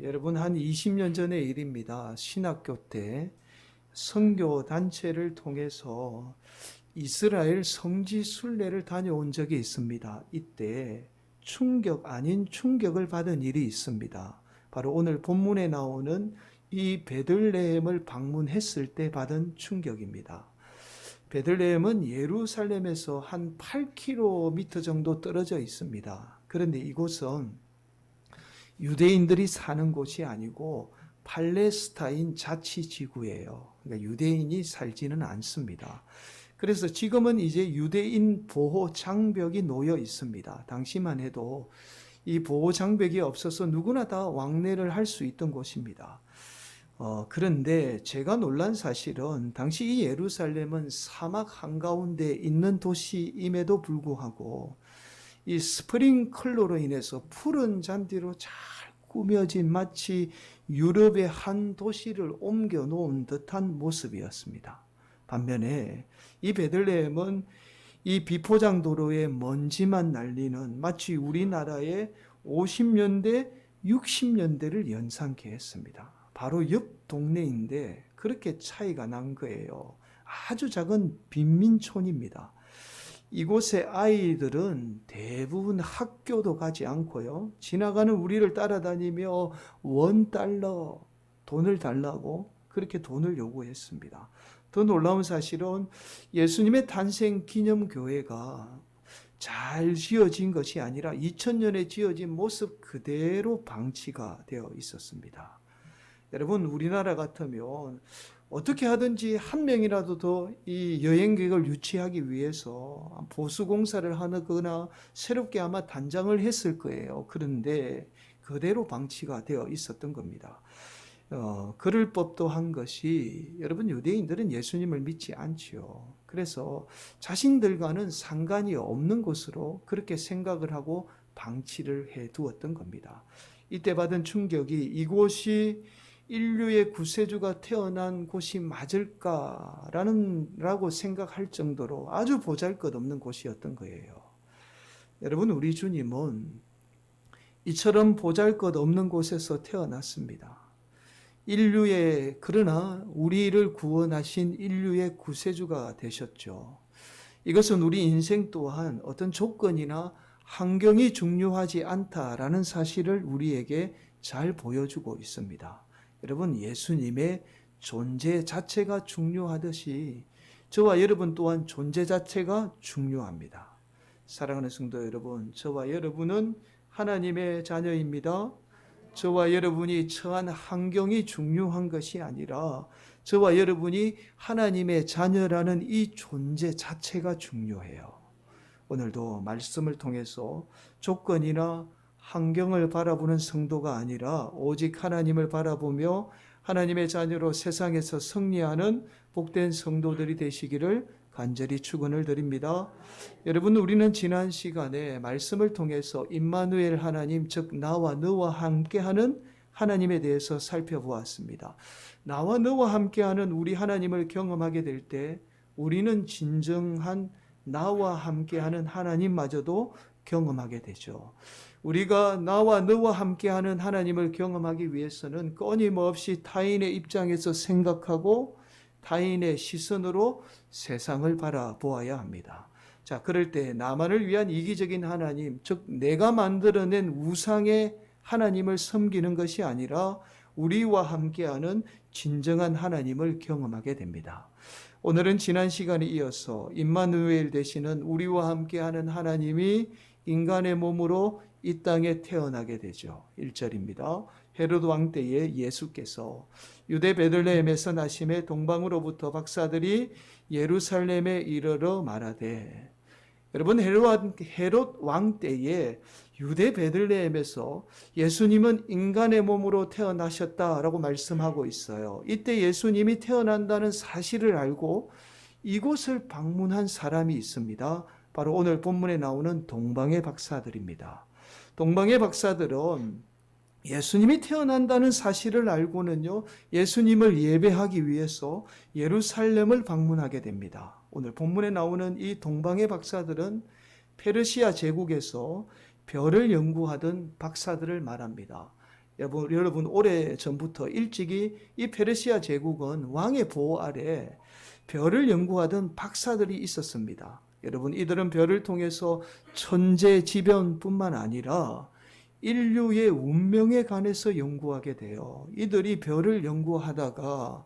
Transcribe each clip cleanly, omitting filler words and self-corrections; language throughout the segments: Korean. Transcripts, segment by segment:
여러분 한 20년 전의 일입니다. 신학교 때 선교 단체를 통해서 이스라엘 성지 순례를 다녀온 적이 있습니다. 이때 충격 아닌 충격을 받은 일이 있습니다. 바로 오늘 본문에 나오는 이 베들레헴을 방문했을 때 받은 충격입니다. 베들레헴은 예루살렘에서 한 8km 정도 떨어져 있습니다. 그런데 이곳은 유대인들이 사는 곳이 아니고 팔레스타인 자치지구예요. 그러니까 유대인이 살지는 않습니다. 그래서 지금은 이제 유대인 보호 장벽이 놓여 있습니다. 당시만 해도 이 보호 장벽이 없어서 누구나 다 왕래를 할 수 있던 곳입니다. 그런데 제가 놀란 사실은 당시 이 예루살렘은 사막 한가운데 있는 도시임에도 불구하고 이 스프링클러로 인해서 푸른 잔디로 잘 꾸며진 마치 유럽의 한 도시를 옮겨 놓은 듯한 모습이었습니다. 반면에 이 베들레헴은 이 비포장 도로에 먼지만 날리는 마치 우리나라의 50년대, 60년대를 연상케 했습니다. 바로 옆 동네인데 그렇게 차이가 난 거예요. 아주 작은 빈민촌입니다. 이곳의 아이들은 대부분 학교도 가지 않고요. 지나가는 우리를 따라다니며 $1 돈을 달라고 그렇게 돈을 요구했습니다. 더 놀라운 사실은 예수님의 탄생 기념교회가 잘 지어진 것이 아니라 2000년에 지어진 모습 그대로 방치가 되어 있었습니다. 여러분, 우리나라 같으면 어떻게 하든지 한 명이라도 더 이 여행객을 유치하기 위해서 보수공사를 하거나 새롭게 아마 단장을 했을 거예요. 그런데 그대로 방치가 되어 있었던 겁니다. 그럴 법도 한 것이 여러분 유대인들은 예수님을 믿지 않지요. 그래서 자신들과는 상관이 없는 곳으로 그렇게 생각을 하고 방치를 해 두었던 겁니다. 이때 받은 충격이 이곳이 인류의 구세주가 태어난 곳이 맞을까라고 생각할 정도로 아주 보잘것없는 곳이었던 거예요. 여러분, 우리 주님은 이처럼 보잘것없는 곳에서 태어났습니다. 그러나 우리를 구원하신 인류의 구세주가 되셨죠. 이것은 우리 인생 또한 어떤 조건이나 환경이 중요하지 않다라는 사실을 우리에게 잘 보여주고 있습니다. 여러분, 예수님의 존재 자체가 중요하듯이 저와 여러분 또한 존재 자체가 중요합니다. 사랑하는 성도 여러분, 저와 여러분은 하나님의 자녀입니다. 저와 여러분이 처한 환경이 중요한 것이 아니라 저와 여러분이 하나님의 자녀라는 이 존재 자체가 중요해요. 오늘도 말씀을 통해서 조건이나 환경을 바라보는 성도가 아니라 오직 하나님을 바라보며 하나님의 자녀로 세상에서 승리하는 복된 성도들이 되시기를 간절히 축원을 드립니다. 여러분, 우리는 지난 시간에 말씀을 통해서 임마누엘 하나님, 즉 나와 너와 함께하는 하나님에 대해서 살펴보았습니다. 나와 너와 함께하는 우리 하나님을 경험하게 될 때 우리는 진정한 나와 함께하는 하나님마저도 경험하게 되죠. 우리가 나와 너와 함께하는 하나님을 경험하기 위해서는 끊임없이 타인의 입장에서 생각하고 타인의 시선으로 세상을 바라보아야 합니다. 자, 그럴 때 나만을 위한 이기적인 하나님, 즉 내가 만들어낸 우상의 하나님을 섬기는 것이 아니라 우리와 함께하는 진정한 하나님을 경험하게 됩니다. 오늘은 지난 시간에 이어서 임마누엘 되시는 우리와 함께하는 하나님이 인간의 몸으로 이 땅에 태어나게 되죠. 1절입니다. 헤롯 왕 때에 예수께서 유대 베들레헴에서 나심에 동방으로부터 박사들이 예루살렘에 이르러 말하되, 여러분, 헤롯 왕 때에 유대 베들레헴에서 예수님은 인간의 몸으로 태어나셨다라고 말씀하고 있어요. 이때 예수님이 태어난다는 사실을 알고 이곳을 방문한 사람이 있습니다. 바로 오늘 본문에 나오는 동방의 박사들입니다. 동방의 박사들은 예수님이 태어난다는 사실을 알고는요, 예수님을 예배하기 위해서 예루살렘을 방문하게 됩니다. 오늘 본문에 나오는 이 동방의 박사들은 페르시아 제국에서 별을 연구하던 박사들을 말합니다. 여러분 오래 전부터 일찍이 이 페르시아 제국은 왕의 보호 아래 별을 연구하던 박사들이 있었습니다. 여러분 이들은 별을 통해서 천재지변뿐만 아니라 인류의 운명에 관해서 연구하게 돼요. 이들이 별을 연구하던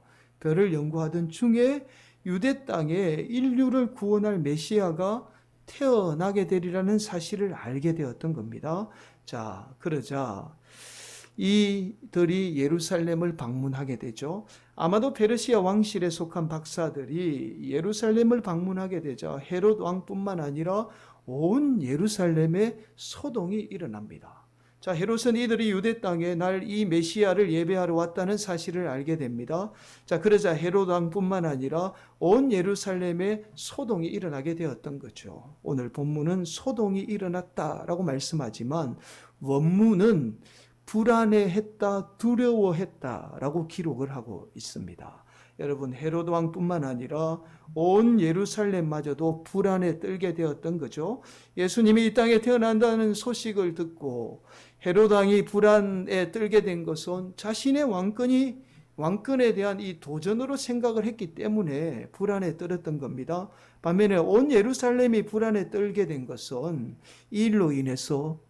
중에 유대 땅에 인류를 구원할 메시아가 태어나게 되리라는 사실을 알게 되었던 겁니다. 자, 그러자 이들이 예루살렘을 방문하게 되죠. 아마도 페르시아 왕실에 속한 박사들이 예루살렘을 방문하게 되자 헤롯 왕뿐만 아니라 온 예루살렘에 소동이 일어납니다. 자, 헤롯은 이들이 유대 땅에 날 이 메시아를 예배하러 왔다는 사실을 알게 됩니다. 자, 그러자 헤롯 왕뿐만 아니라 온 예루살렘에 소동이 일어나게 되었던 거죠. 오늘 본문은 소동이 일어났다라고 말씀하지만 원문은 불안해했다, 두려워했다라고 기록을 하고 있습니다. 여러분 헤롯 왕뿐만 아니라 온 예루살렘마저도 불안에 떨게 되었던 거죠. 예수님이 이 땅에 태어난다는 소식을 듣고 헤롯 왕이 불안에 떨게 된 것은 자신의 왕권에 대한 이 도전으로 생각을 했기 때문에 불안에 떨었던 겁니다. 반면에 온 예루살렘이 불안에 떨게 된 것은 이 일로 인해서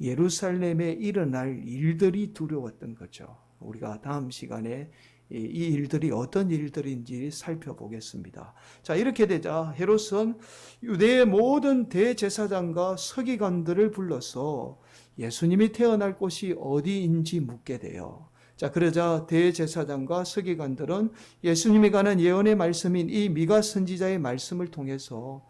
예루살렘에 일어날 일들이 두려웠던 거죠. 우리가 다음 시간에 이 일들이 어떤 일들인지 살펴보겠습니다. 자, 이렇게 되자 헤롯은 유대의 모든 대제사장과 서기관들을 불러서 예수님이 태어날 곳이 어디인지 묻게 돼요. 자, 그러자 대제사장과 서기관들은 예수님이 관한 예언의 말씀인 이 미가 선지자의 말씀을 통해서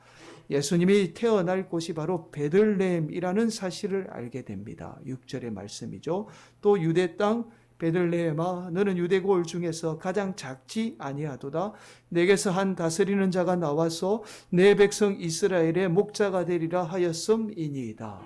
예수님이 태어날 곳이 바로 베들레헴이라는 사실을 알게 됩니다. 6절의 말씀이죠. 또 유대 땅 베들레헴아 너는 유대골 중에서 가장 작지 아니하도다. 내게서 한 다스리는 자가 나와서 내 백성 이스라엘의 목자가 되리라 하였음이니이다.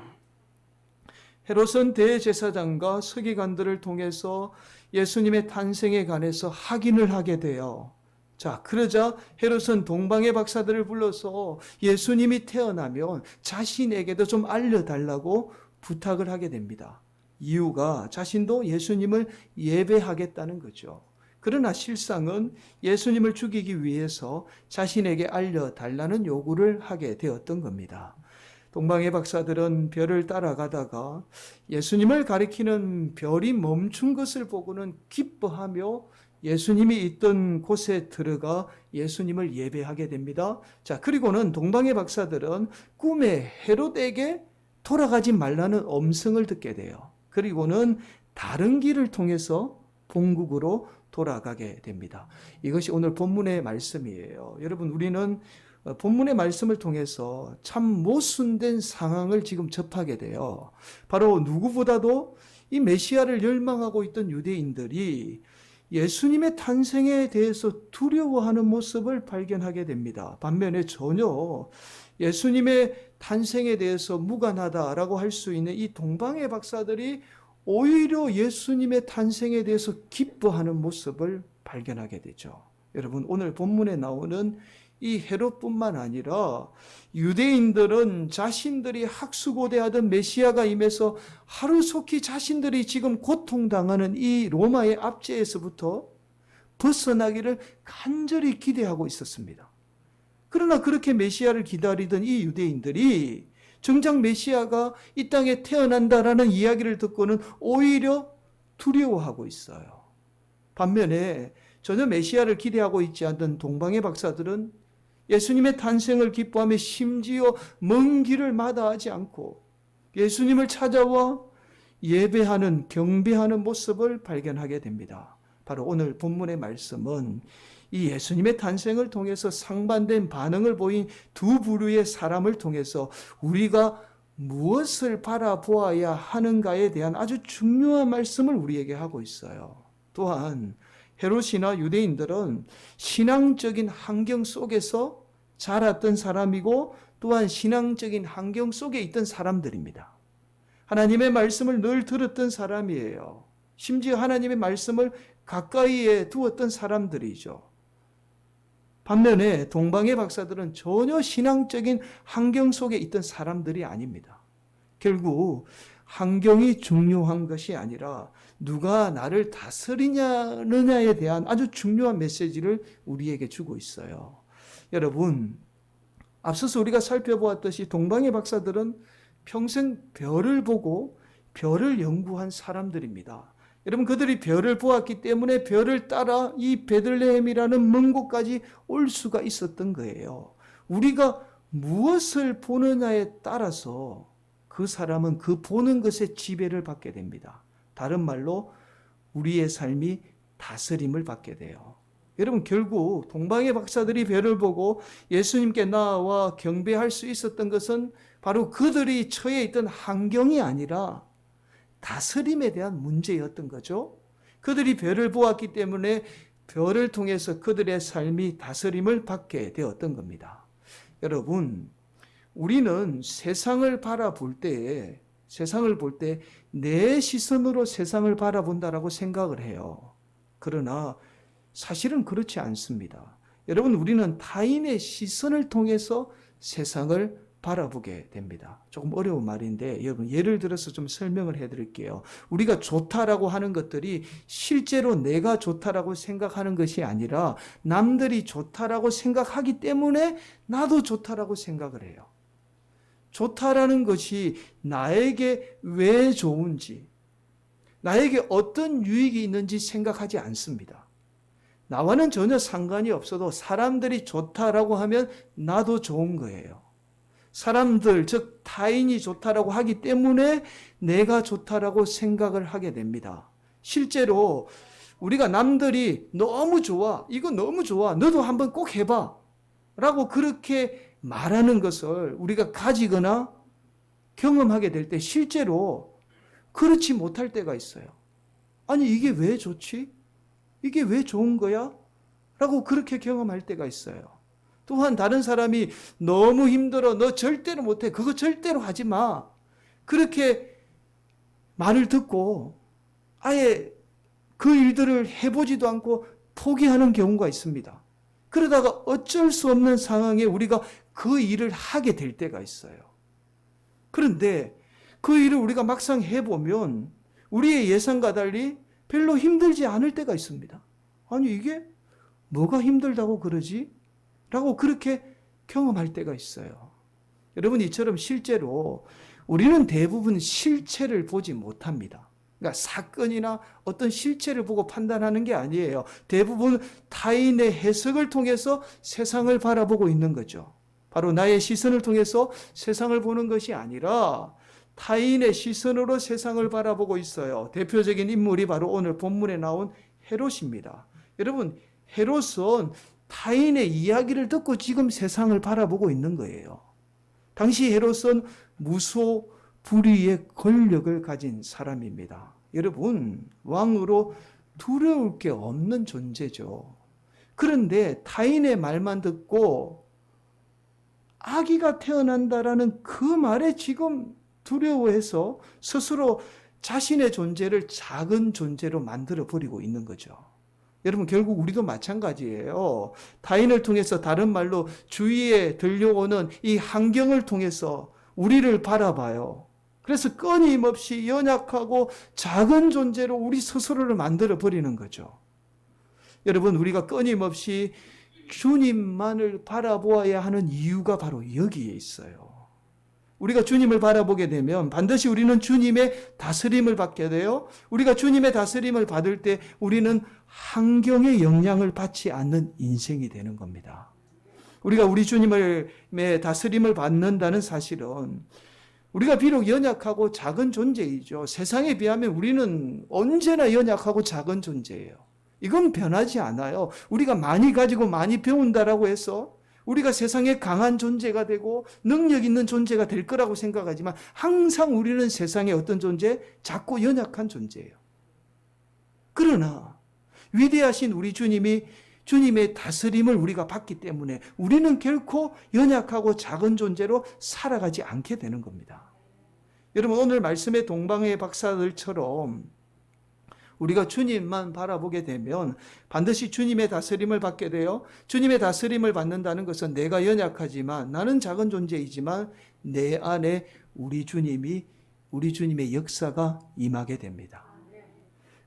헤롯은 대제사장과 서기관들을 통해서 예수님의 탄생에 관해서 확인을 하게 돼요. 자, 그러자 헤롯은 동방의 박사들을 불러서 예수님이 태어나면 자신에게도 좀 알려달라고 부탁을 하게 됩니다. 이유가 자신도 예수님을 예배하겠다는 거죠. 그러나 실상은 예수님을 죽이기 위해서 자신에게 알려달라는 요구를 하게 되었던 겁니다. 동방의 박사들은 별을 따라가다가 예수님을 가리키는 별이 멈춘 것을 보고는 기뻐하며 예수님이 있던 곳에 들어가 예수님을 예배하게 됩니다. 자, 그리고는 동방의 박사들은 꿈에 헤롯에게 돌아가지 말라는 음성을 듣게 돼요. 그리고는 다른 길을 통해서 본국으로 돌아가게 됩니다. 이것이 오늘 본문의 말씀이에요. 여러분, 우리는 본문의 말씀을 통해서 참 모순된 상황을 지금 접하게 돼요. 바로 누구보다도 이 메시아를 열망하고 있던 유대인들이 예수님의 탄생에 대해서 두려워하는 모습을 발견하게 됩니다. 반면에 전혀 예수님의 탄생에 대해서 무관하다라고 할 수 있는 이 동방의 박사들이 오히려 예수님의 탄생에 대해서 기뻐하는 모습을 발견하게 되죠. 여러분, 오늘 본문에 나오는 이 헤롯뿐만 아니라 유대인들은 자신들이 학수고대하던 메시아가 임해서 하루속히 자신들이 지금 고통당하는 이 로마의 압제에서부터 벗어나기를 간절히 기대하고 있었습니다. 그러나 그렇게 메시아를 기다리던 이 유대인들이 정작 메시아가 이 땅에 태어난다라는 이야기를 듣고는 오히려 두려워하고 있어요. 반면에 전혀 메시아를 기대하고 있지 않던 동방의 박사들은 예수님의 탄생을 기뻐하며 심지어 먼 길을 마다하지 않고 예수님을 찾아와 예배하는, 경배하는 모습을 발견하게 됩니다. 바로 오늘 본문의 말씀은 이 예수님의 탄생을 통해서 상반된 반응을 보인 두 부류의 사람을 통해서 우리가 무엇을 바라보아야 하는가에 대한 아주 중요한 말씀을 우리에게 하고 있어요. 또한 헤롯이나 유대인들은 신앙적인 환경 속에서 자랐던 사람이고 또한 신앙적인 환경 속에 있던 사람들입니다. 하나님의 말씀을 늘 들었던 사람이에요. 심지어 하나님의 말씀을 가까이에 두었던 사람들이죠. 반면에 동방의 박사들은 전혀 신앙적인 환경 속에 있던 사람들이 아닙니다. 결국 환경이 중요한 것이 아니라 누가 나를 다스리느냐에 대한 아주 중요한 메시지를 우리에게 주고 있어요. 여러분, 앞서서 우리가 살펴보았듯이 동방의 박사들은 평생 별을 보고 별을 연구한 사람들입니다. 여러분, 그들이 별을 보았기 때문에 별을 따라 이 베들레헴이라는 먼 곳까지 올 수가 있었던 거예요. 우리가 무엇을 보느냐에 따라서 그 사람은 그 보는 것에 지배를 받게 됩니다. 다른 말로 우리의 삶이 다스림을 받게 돼요. 여러분, 결국 동방의 박사들이 별을 보고 예수님께 나와 경배할 수 있었던 것은 바로 그들이 처해 있던 환경이 아니라 다스림에 대한 문제였던 거죠. 그들이 별을 보았기 때문에 별을 통해서 그들의 삶이 다스림을 받게 되었던 겁니다. 여러분, 우리는 세상을 바라볼 때에 세상을 볼 때 내 시선으로 세상을 바라본다라고 생각을 해요. 그러나 사실은 그렇지 않습니다. 여러분, 우리는 타인의 시선을 통해서 세상을 바라보게 됩니다. 조금 어려운 말인데 여러분, 예를 들어서 좀 설명을 해드릴게요. 우리가 좋다라고 하는 것들이 실제로 내가 좋다라고 생각하는 것이 아니라 남들이 좋다라고 생각하기 때문에 나도 좋다라고 생각을 해요. 좋다라는 것이 나에게 왜 좋은지, 나에게 어떤 유익이 있는지 생각하지 않습니다. 나와는 전혀 상관이 없어도 사람들이 좋다라고 하면 나도 좋은 거예요. 사람들, 즉 타인이 좋다라고 하기 때문에 내가 좋다라고 생각을 하게 됩니다. 실제로 우리가 남들이 너무 좋아, 이거 너무 좋아, 너도 한번 꼭 해봐 라고 그렇게 말하는 것을 우리가 가지거나 경험하게 될 때 실제로 그렇지 못할 때가 있어요. 아니, 이게 왜 좋지? 이게 왜 좋은 거야? 라고 그렇게 경험할 때가 있어요. 또한 다른 사람이 너무 힘들어, 너 절대로 못해, 그거 절대로 하지 마, 그렇게 말을 듣고 아예 그 일들을 해보지도 않고 포기하는 경우가 있습니다. 그러다가 어쩔 수 없는 상황에 우리가 그 일을 하게 될 때가 있어요. 그런데 그 일을 우리가 막상 해보면 우리의 예상과 달리 별로 힘들지 않을 때가 있습니다. 아니, 이게 뭐가 힘들다고 그러지? 라고 그렇게 경험할 때가 있어요. 여러분, 이처럼 실제로 우리는 대부분 실체를 보지 못합니다. 그러니까 사건이나 어떤 실체를 보고 판단하는 게 아니에요. 대부분 타인의 해석을 통해서 세상을 바라보고 있는 거죠. 바로 나의 시선을 통해서 세상을 보는 것이 아니라 타인의 시선으로 세상을 바라보고 있어요. 대표적인 인물이 바로 오늘 본문에 나온 헤롯입니다. 여러분, 헤롯은 타인의 이야기를 듣고 지금 세상을 바라보고 있는 거예요. 당시 헤롯은 무소불위의 권력을 가진 사람입니다. 여러분, 왕으로 두려울 게 없는 존재죠. 그런데 타인의 말만 듣고 아기가 태어난다라는 그 말에 지금 두려워해서 스스로 자신의 존재를 작은 존재로 만들어버리고 있는 거죠. 여러분, 결국 우리도 마찬가지예요. 타인을 통해서, 다른 말로 주위에 들려오는 이 환경을 통해서 우리를 바라봐요. 그래서 끊임없이 연약하고 작은 존재로 우리 스스로를 만들어버리는 거죠. 여러분, 우리가 끊임없이 주님만을 바라보아야 하는 이유가 바로 여기에 있어요. 우리가 주님을 바라보게 되면 반드시 우리는 주님의 다스림을 받게 돼요. 우리가 주님의 다스림을 받을 때 우리는 환경의 영향을 받지 않는 인생이 되는 겁니다. 우리가 우리 주님의 다스림을 받는다는 사실은 우리가 비록 연약하고 작은 존재이죠. 세상에 비하면 우리는 언제나 연약하고 작은 존재예요. 이건 변하지 않아요. 우리가 많이 가지고 많이 배운다라고 해서 우리가 세상에 강한 존재가 되고 능력 있는 존재가 될 거라고 생각하지만 항상 우리는 세상에 어떤 존재? 작고 연약한 존재예요. 그러나 위대하신 우리 주님이 주님의 다스림을 우리가 받기 때문에 우리는 결코 연약하고 작은 존재로 살아가지 않게 되는 겁니다. 여러분, 오늘 말씀의 동방의 박사들처럼 우리가 주님만 바라보게 되면 반드시 주님의 다스림을 받게 돼요. 주님의 다스림을 받는다는 것은 내가 연약하지만, 나는 작은 존재이지만 내 안에 우리 주님이 우리 주님의 역사가 임하게 됩니다.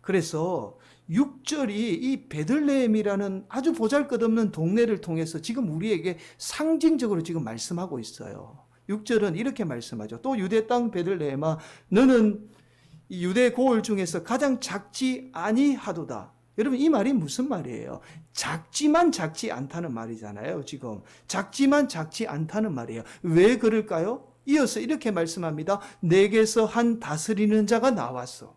그래서 6절이 이 베들레헴이라는 아주 보잘것없는 동네를 통해서 지금 우리에게 상징적으로 지금 말씀하고 있어요. 6절은 이렇게 말씀하죠. 또 유대 땅 베들레헴아 너는 유대 고을 중에서 가장 작지 아니하도다. 여러분 이 말이 무슨 말이에요? 작지만 작지 않다는 말이잖아요. 지금 작지만 작지 않다는 말이에요. 왜 그럴까요? 이어서 이렇게 말씀합니다. 내게서 한 다스리는 자가 나왔어.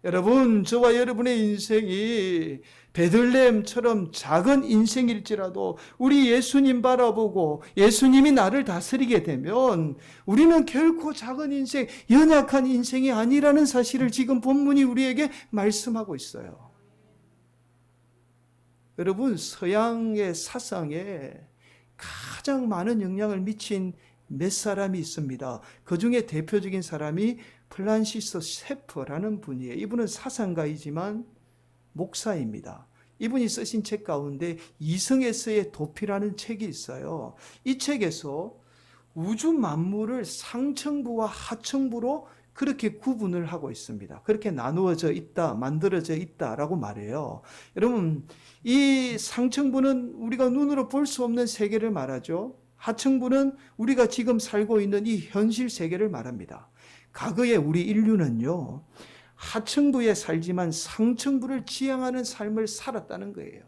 여러분 저와 여러분의 인생이 베들레헴처럼 작은 인생일지라도 우리 예수님 바라보고 예수님이 나를 다스리게 되면 우리는 결코 작은 인생, 연약한 인생이 아니라는 사실을 지금 본문이 우리에게 말씀하고 있어요. 여러분 서양의 사상에 가장 많은 영향을 미친 몇 사람이 있습니다. 그 중에 대표적인 사람이 프란시스 세퍼라는 분이에요. 이분은 사상가이지만 목사입니다. 이분이 쓰신 책 가운데 이승에서의 도피라는 책이 있어요. 이 책에서 우주 만물을 상층부와 하층부로 그렇게 구분을 하고 있습니다. 그렇게 나누어져 있다, 만들어져 있다라고 말해요. 여러분, 이 상층부는 우리가 눈으로 볼 수 없는 세계를 말하죠. 하층부는 우리가 지금 살고 있는 이 현실 세계를 말합니다. 과거에 우리 인류는요, 하층부에 살지만 상층부를 지향하는 삶을 살았다는 거예요.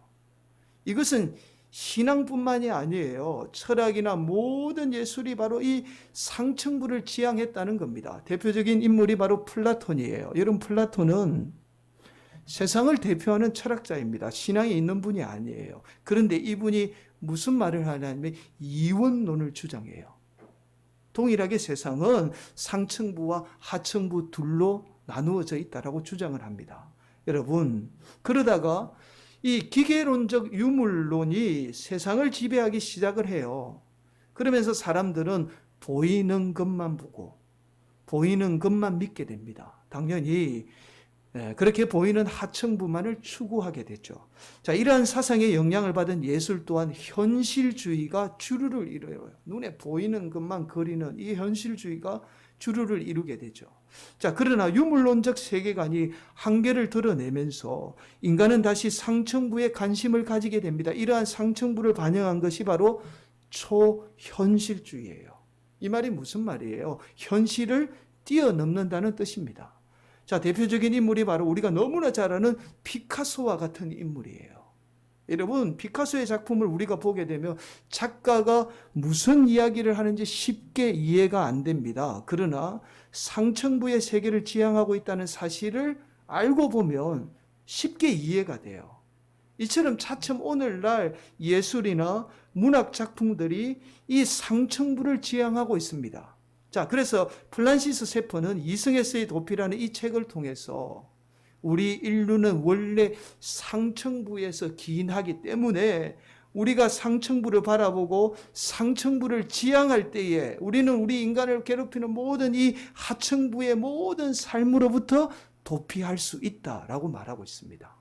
이것은 신앙뿐만이 아니에요. 철학이나 모든 예술이 바로 이 상층부를 지향했다는 겁니다. 대표적인 인물이 바로 플라톤이에요. 여러분 플라톤은 세상을 대표하는 철학자입니다. 신앙이 있는 분이 아니에요. 그런데 이분이 무슨 말을 하냐면 이원론을 주장해요. 동일하게 세상은 상층부와 하층부 둘로 나누어져 있다라고 주장을 합니다. 여러분, 그러다가 이 기계론적 유물론이 세상을 지배하기 시작을 해요. 그러면서 사람들은 보이는 것만 보고 보이는 것만 믿게 됩니다. 당연히 그렇게 보이는 하층부만을 추구하게 됐죠. 자, 이러한 사상의 영향을 받은 예술 또한 현실주의가 주류를 이뤄요. 눈에 보이는 것만 그리는 이 현실주의가 주류를 이루게 되죠. 자, 그러나 유물론적 세계관이 한계를 드러내면서 인간은 다시 상층부에 관심을 가지게 됩니다. 이러한 상층부를 반영한 것이 바로 초현실주의예요. 이 말이 무슨 말이에요? 현실을 뛰어넘는다는 뜻입니다. 자, 대표적인 인물이 바로 우리가 너무나 잘 아는 피카소와 같은 인물이에요. 여러분, 피카소의 작품을 우리가 보게 되면 작가가 무슨 이야기를 하는지 쉽게 이해가 안 됩니다. 그러나 상층부의 세계를 지향하고 있다는 사실을 알고 보면 쉽게 이해가 돼요. 이처럼 차츰 오늘날 예술이나 문학 작품들이 이 상층부를 지향하고 있습니다. 자, 그래서 프란시스 세퍼는 이승에서의 도피라는 이 책을 통해서 우리 인류는 원래 상층부에서 기인하기 때문에 우리가 상층부를 바라보고 상층부를 지향할 때에 우리는 우리 인간을 괴롭히는 모든 이 하층부의 모든 삶으로부터 도피할 수 있다라고 말하고 있습니다.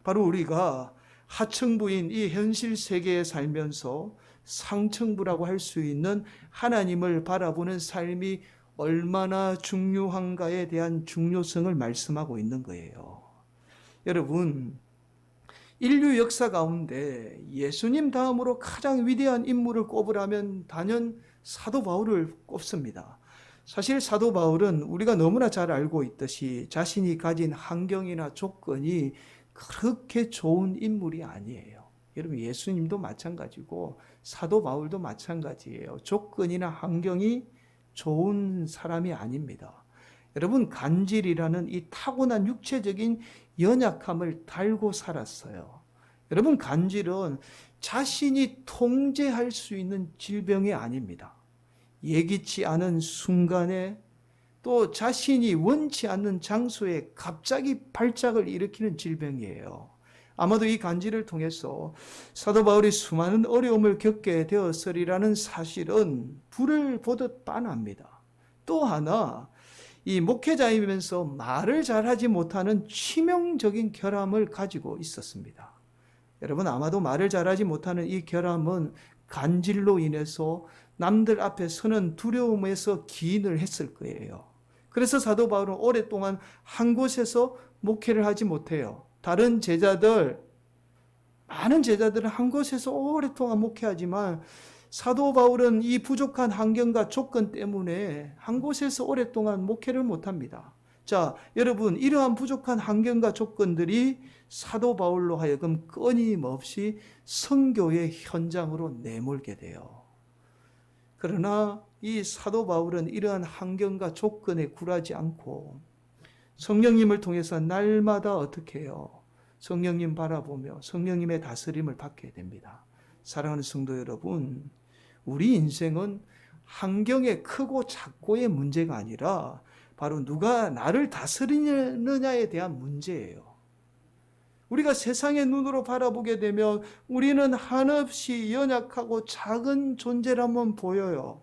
바로 우리가 하층부인 이 현실 세계에 살면서 상층부라고 할 수 있는 하나님을 바라보는 삶이 얼마나 중요한가에 대한 중요성을 말씀하고 있는 거예요. 여러분, 인류 역사 가운데 예수님 다음으로 가장 위대한 인물을 꼽으라면 단연 사도 바울을 꼽습니다. 사실 사도 바울은 우리가 너무나 잘 알고 있듯이 자신이 가진 환경이나 조건이 그렇게 좋은 인물이 아니에요. 여러분, 예수님도 마찬가지고 사도 바울도 마찬가지예요. 조건이나 환경이 좋은 사람이 아닙니다. 여러분, 간질이라는 이 타고난 육체적인 연약함을 달고 살았어요. 여러분, 간질은 자신이 통제할 수 있는 질병이 아닙니다. 예기치 않은 순간에 또 자신이 원치 않는 장소에 갑자기 발작을 일으키는 질병이에요. 아마도 이 간질을 통해서 사도 바울이 수많은 어려움을 겪게 되었으리라는 사실은 불을 보듯 빤합니다. 또 하나, 이 목회자이면서 말을 잘하지 못하는 치명적인 결함을 가지고 있었습니다. 여러분, 아마도 말을 잘하지 못하는 이 결함은 간질로 인해서 남들 앞에 서는 두려움에서 기인을 했을 거예요. 그래서 사도 바울은 오랫동안 한 곳에서 목회를 하지 못해요. 다른 제자들, 많은 제자들은 한 곳에서 오랫동안 목회하지만 사도 바울은 이 부족한 환경과 조건 때문에 한 곳에서 오랫동안 목회를 못합니다. 자, 여러분, 이러한 부족한 환경과 조건들이 사도 바울로 하여금 끊임없이 선교의 현장으로 내몰게 돼요. 그러나 이 사도 바울은 이러한 환경과 조건에 굴하지 않고 성령님을 통해서 날마다 어떻게 해요? 성령님 바라보며 성령님의 다스림을 받게 됩니다. 사랑하는 성도 여러분, 우리 인생은 환경의 크고 작고의 문제가 아니라 바로 누가 나를 다스리느냐에 대한 문제예요. 우리가 세상의 눈으로 바라보게 되면 우리는 한없이 연약하고 작은 존재라면 보여요.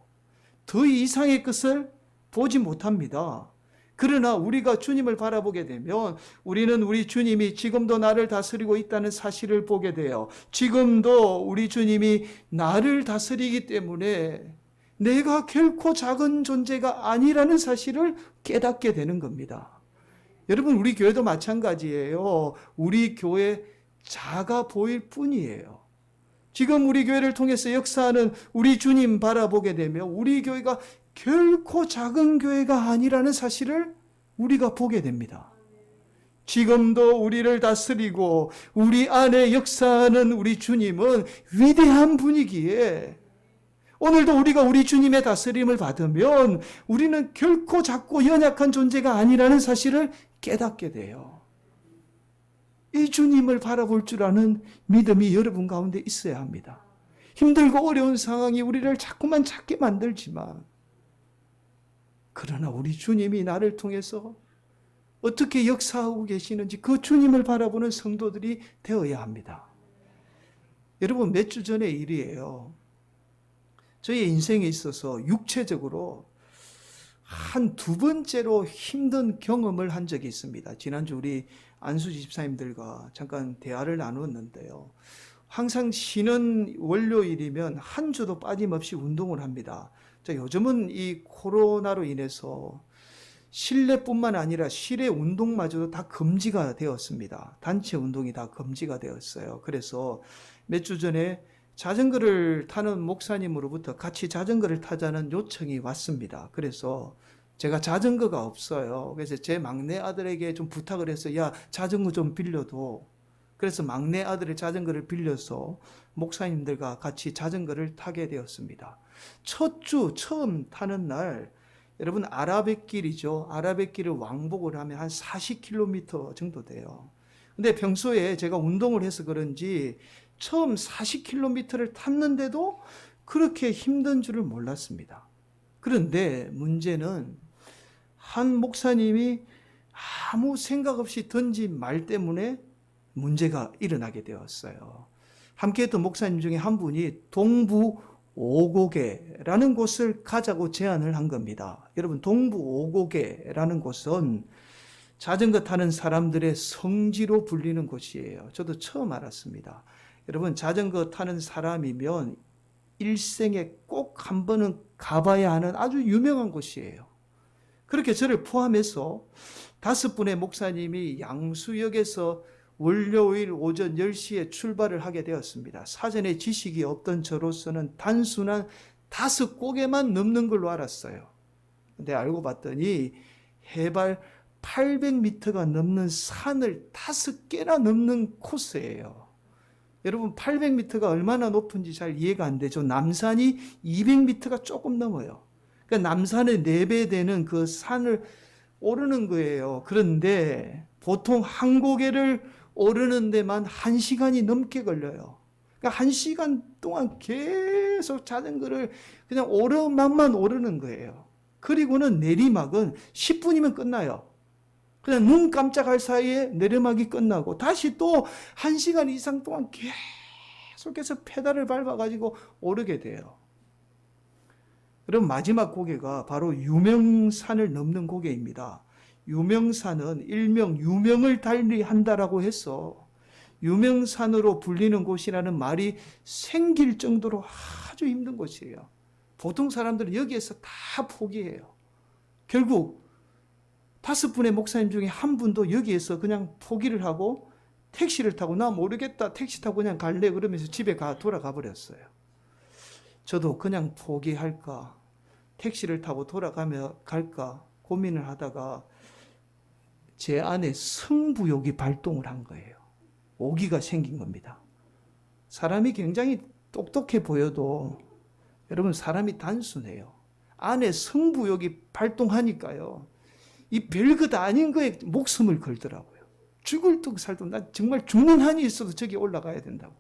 더 이상의 것을 보지 못합니다. 그러나 우리가 주님을 바라보게 되면 우리는 우리 주님이 지금도 나를 다스리고 있다는 사실을 보게 돼요. 지금도 우리 주님이 나를 다스리기 때문에 내가 결코 작은 존재가 아니라는 사실을 깨닫게 되는 겁니다. 여러분, 우리 교회도 마찬가지예요. 우리 교회 작아 보일 뿐이에요. 지금 우리 교회를 통해서 역사하는 우리 주님 바라보게 되면 우리 교회가 결코 작은 교회가 아니라는 사실을 우리가 보게 됩니다. 지금도 우리를 다스리고 우리 안에 역사하는 우리 주님은 위대한 분이기에 오늘도 우리가 우리 주님의 다스림을 받으면 우리는 결코 작고 연약한 존재가 아니라는 사실을 깨닫게 돼요. 이 주님을 바라볼 줄 아는 믿음이 여러분 가운데 있어야 합니다. 힘들고 어려운 상황이 우리를 자꾸만 찾게 만들지만 그러나 우리 주님이 나를 통해서 어떻게 역사하고 계시는지 그 주님을 바라보는 성도들이 되어야 합니다. 여러분, 몇 주 전의 일이에요. 저의 인생에 있어서 육체적으로 한 두 번째로 힘든 경험을 한 적이 있습니다. 지난주 우리 안수 집사님들과 잠깐 대화를 나누었는데요. 항상 쉬는 월요일이면 한 주도 빠짐없이 운동을 합니다. 자, 요즘은 이 코로나로 인해서 실내뿐만 아니라 실외 운동마저도 다 금지가 되었습니다. 단체 운동이 다 금지가 되었어요. 그래서 몇 주 전에 자전거를 타는 목사님으로부터 같이 자전거를 타자는 요청이 왔습니다. 그래서 제가 자전거가 없어요. 그래서 제 막내 아들에게 좀 부탁을 해서 야, 자전거 좀 빌려도. 그래서 막내 아들의 자전거를 빌려서 목사님들과 같이 자전거를 타게 되었습니다. 첫 주 처음 타는 날 여러분 아라뱃길이죠. 아라뱃길을 왕복을 하면 한 40km 정도 돼요. 근데 평소에 제가 운동을 해서 그런지 처음 40km를 탔는데도 그렇게 힘든 줄을 몰랐습니다. 그런데 문제는 한 목사님이 아무 생각 없이 던진 말 때문에 문제가 일어나게 되었어요. 함께했던 목사님 중에 한 분이 동부 오곡에라는 곳을 가자고 제안을 한 겁니다. 여러분, 동부 오곡에라는 곳은 자전거 타는 사람들의 성지로 불리는 곳이에요. 저도 처음 알았습니다. 여러분, 자전거 타는 사람이면 일생에 꼭 한 번은 가봐야 하는 아주 유명한 곳이에요. 그렇게 저를 포함해서 5분의 목사님이 양수역에서 월요일 오전 10시에 출발을 하게 되었습니다. 사전에 지식이 없던 저로서는 단순한 5고개만 넘는 걸로 알았어요. 근데 알고 봤더니 해발 800m가 넘는 산을 5개나 넘는 코스예요. 여러분, 800m가 얼마나 높은지 잘 이해가 안 되죠. 남산이 200m가 조금 넘어요. 그러니까 남산의 4배 되는 그 산을 오르는 거예요. 그런데 보통 한 고개를 오르는 데만 1시간이 넘게 걸려요. 그러니까 1시간 동안 계속 자전거를 그냥 오르막만 오르는 거예요. 그리고는 내리막은 10분이면 끝나요. 그냥 눈 깜짝할 사이에 내리막이 끝나고 다시 또 1시간 이상 동안 계속해서 페달을 밟아가지고 오르게 돼요. 그럼 마지막 고개가 바로 유명산을 넘는 고개입니다. 유명산은 일명 유명을 달리한다라고 해서 유명산으로 불리는 곳이라는 말이 생길 정도로 아주 힘든 곳이에요. 보통 사람들은 여기에서 다 포기해요. 결국 5분의 목사님 중에 한 분도 여기에서 그냥 포기를 하고 택시를 타고 나 모르겠다 택시 타고 그냥 갈래 그러면서 집에 돌아가 버렸어요. 저도 그냥 포기할까 택시를 타고 갈까 고민을 하다가 제 안에 승부욕이 발동을 한 거예요. 오기가 생긴 겁니다. 사람이 굉장히 똑똑해 보여도 여러분 사람이 단순해요. 안에 승부욕이 발동하니까요. 이 별것 아닌 거에 목숨을 걸더라고요. 죽을 듯 살도 나 정말 죽는 한이 있어도 저기 올라가야 된다고.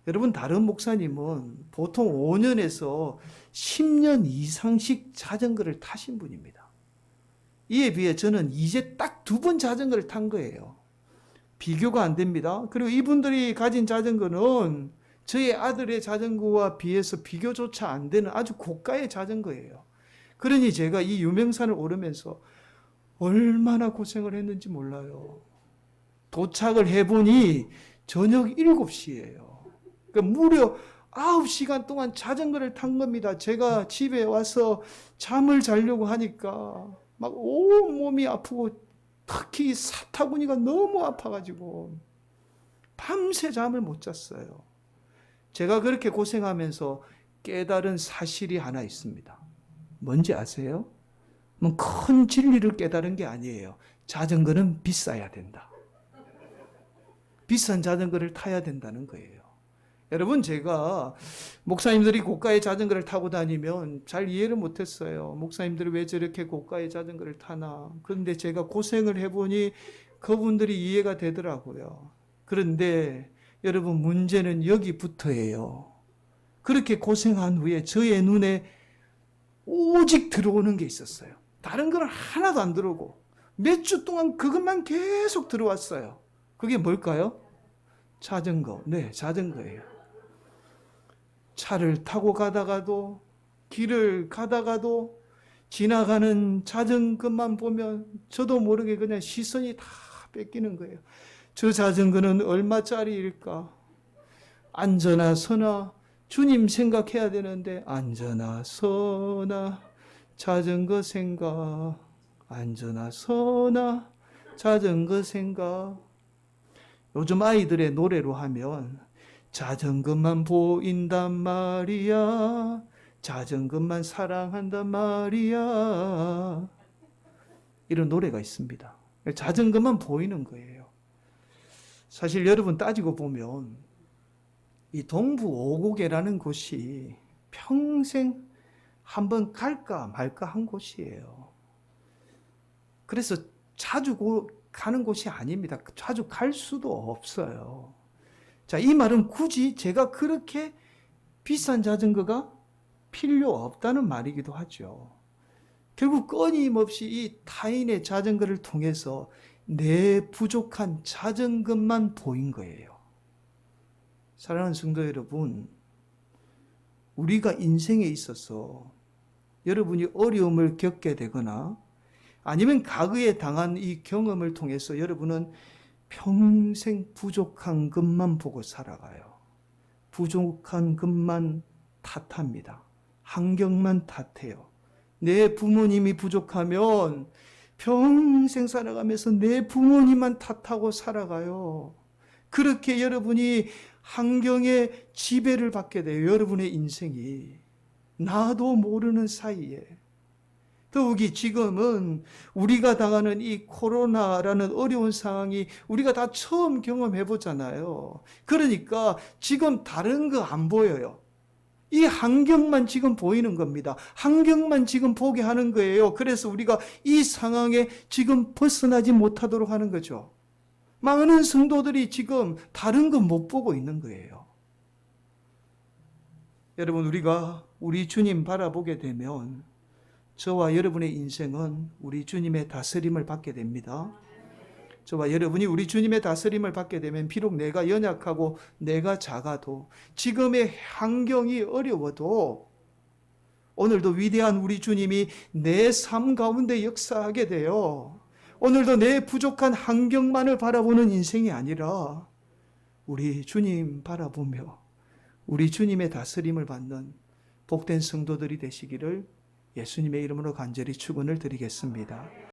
여러분 다른 목사님은 보통 5년에서 10년 이상씩 자전거를 타신 분입니다. 이에 비해 저는 이제 딱 2번 자전거를 탄 거예요. 비교가 안 됩니다. 그리고 이분들이 가진 자전거는 저희 아들의 자전거와 비해서 비교조차 안 되는 아주 고가의 자전거예요. 그러니 제가 이 유명산을 오르면서 얼마나 고생을 했는지 몰라요. 도착을 해보니 저녁 7시예요. 그러니까 무려 9시간 동안 자전거를 탄 겁니다. 제가 집에 와서 잠을 자려고 하니까 막 온몸이 아프고 특히 사타구니가 너무 아파가지고 밤새 잠을 못 잤어요. 제가 그렇게 고생하면서 깨달은 사실이 하나 있습니다. 뭔지 아세요? 큰 진리를 깨달은 게 아니에요. 자전거는 비싸야 된다. 비싼 자전거를 타야 된다는 거예요. 여러분 제가 목사님들이 고가의 자전거를 타고 다니면 잘 이해를 못했어요. 목사님들이 왜 저렇게 고가의 자전거를 타나. 그런데 제가 고생을 해보니 그분들이 이해가 되더라고요. 그런데 여러분 문제는 여기부터예요. 그렇게 고생한 후에 저의 눈에 오직 들어오는 게 있었어요. 다른 건 하나도 안 들어오고 몇 주 동안 그것만 계속 들어왔어요. 그게 뭘까요? 자전거. 네, 자전거예요. 차를 타고 가다가도 길을 가다가도 지나가는 자전거만 보면 저도 모르게 그냥 시선이 다 뺏기는 거예요. 저 자전거는 얼마짜리일까? 앉으나 서나 주님 생각해야 되는데 앉으나 서나 자전거 생각 앉으나 서나 자전거 생각. 요즘 아이들의 노래로 하면 자전거만 보인단 말이야 자전거만 사랑한단 말이야 이런 노래가 있습니다. 자전거만 보이는 거예요. 사실 여러분 따지고 보면 이 동부 오곡이라는 곳이 평생 한번 갈까 말까 한 곳이에요. 그래서 자주 가는 곳이 아닙니다. 자주 갈 수도 없어요. 자, 이 말은 굳이 제가 그렇게 비싼 자전거가 필요 없다는 말이기도 하죠. 결국 끊임없이 이 타인의 자전거를 통해서 내 부족한 자전거만 보인 거예요. 사랑하는 성도 여러분, 우리가 인생에 있어서 여러분이 어려움을 겪게 되거나 아니면 과거에 당한 이 경험을 통해서 여러분은 평생 부족한 것만 보고 살아가요. 부족한 것만 탓합니다. 환경만 탓해요. 내 부모님이 부족하면 평생 살아가면서 내 부모님만 탓하고 살아가요. 그렇게 여러분이 환경의 지배를 받게 돼요. 여러분의 인생이. 나도 모르는 사이에. 더욱이 지금은 우리가 당하는 이 코로나라는 어려운 상황이 우리가 다 처음 경험해 보잖아요. 그러니까 지금 다른 거 안 보여요. 이 환경만 지금 보이는 겁니다. 환경만 지금 보게 하는 거예요. 그래서 우리가 이 상황에 지금 벗어나지 못하도록 하는 거죠. 많은 성도들이 지금 다른 거 못 보고 있는 거예요. 여러분, 우리가 우리 주님 바라보게 되면 저와 여러분의 인생은 우리 주님의 다스림을 받게 됩니다. 저와 여러분이 우리 주님의 다스림을 받게 되면 비록 내가 연약하고 내가 작아도 지금의 환경이 어려워도 오늘도 위대한 우리 주님이 내 삶 가운데 역사하게 돼요. 오늘도 내 부족한 환경만을 바라보는 인생이 아니라 우리 주님 바라보며 우리 주님의 다스림을 받는 복된 성도들이 되시기를 예수님의 이름으로 간절히 축원을 드리겠습니다.